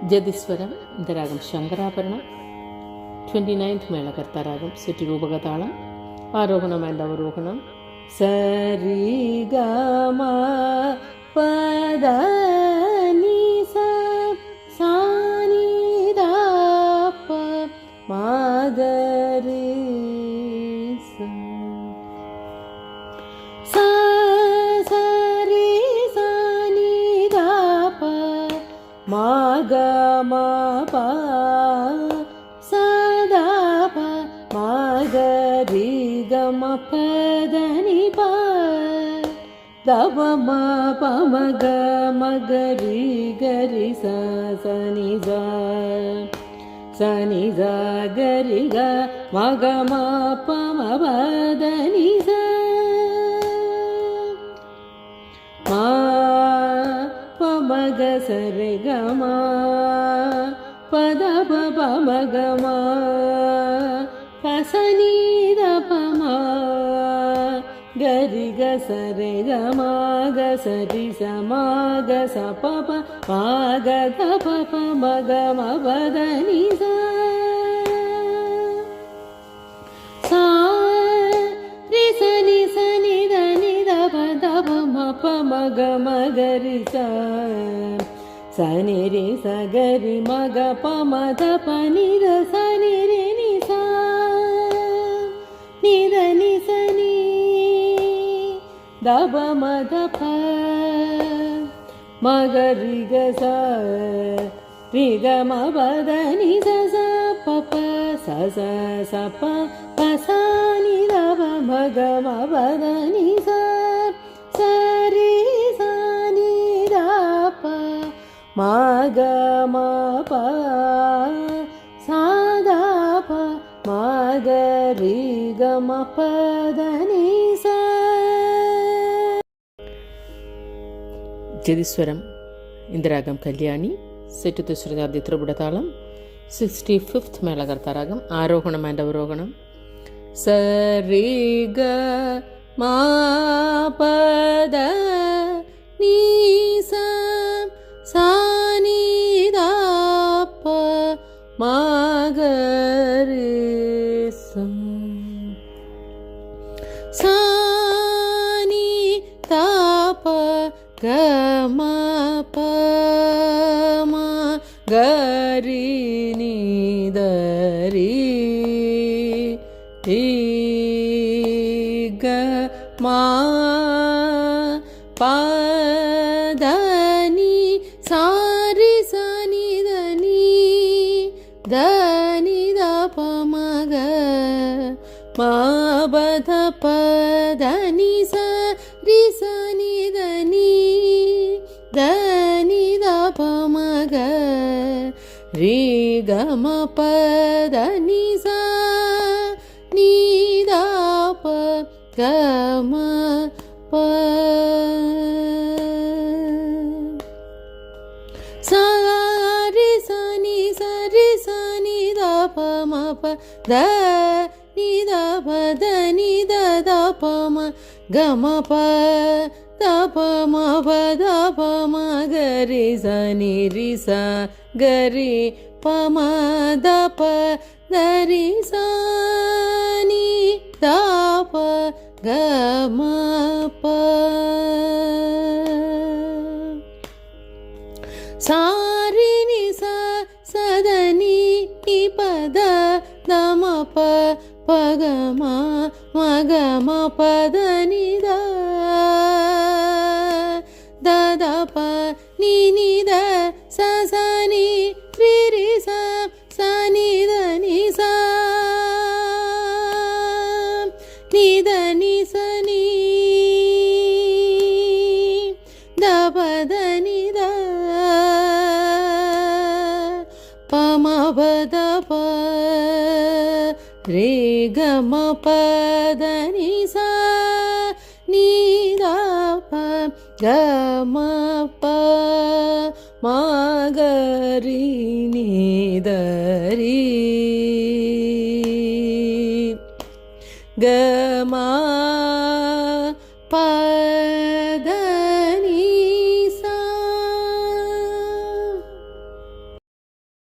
జతిస్వరం இந்த ராகம் சங்கராபரணம். 29th மேளகர்த்தா ராகம் சிட்டி ரூபகதாளம். ஆரோகணம் அண்ட் அவரோகணம். சரி கம பத நீ சானி தப மகரி சரி சானி தப மக மப சதா ப மகரி கம பதனி ப தப ம ப மக மகரி கரி சனி சனி கரி க மக ம ப ம பதனி மா ப மக சரி க ம பத ப ப மக ம பசனி த ப ம கரி க சரி க ம க சரி ச ம க ச ப ப ம க த ப ப ம க ம பத நி ச சா ரி ச நி ச நி த நி த ப த ப ம ப ம க ம க ரி ச ச நி ரி ச க ரி ம க ப ம த ப நி த ச நி ரி நி ச நி த நி ச நி த ப ம த ப ம க ரி க ச ரி க ம ப த நி ச ச ப ப ச ச ச ப ப ச நி த ப ம க ம ப த நி ச ச ரி ச நி த ப ம க ம ப ச த ப ம க ரி க ம ப த நி ச. ஜதிஸ்வரம் இந்த ராகம் கல்யாணி. செட்டு சுரதாப்தி திரிபுடதாளம். 65th மேளகர்த்தா ராகம். ஆரோகணம் அண்ட் அவரோகணம். சரி க ம பத நீ ச சா நி த ப ம க ரி ச சா நி த ப க ம ப ம க ரி நி த ரி க ம ப த நி சா ரி ச நி த நி த நி த ப ம க ம ப த ப த நி ச ரி ச நி த நி த நி த ப ம க ரி க ம ப த நி ச நி த ப க ம ப ச ரி ச நி ச ரி ச நி த ப ம ப த நி த ப த நி த த ப ம க ம ப த ப ம ப த ப ம க ரி ச நி ரி ச க ரி ப ம த ப த ரி ச நி த ப க ம ப சா ரி நி ச ச த நி ப த த ம ப ப க ம ம க ம ப த நி த த த ப நி நி த ச ச நி ரி ரி ச ச நி த நி ச நி த நி ச நி த ப த நி த ப ம ப த ப ரே க ம ப த நி ச நி த ப க ம ப ம க ரி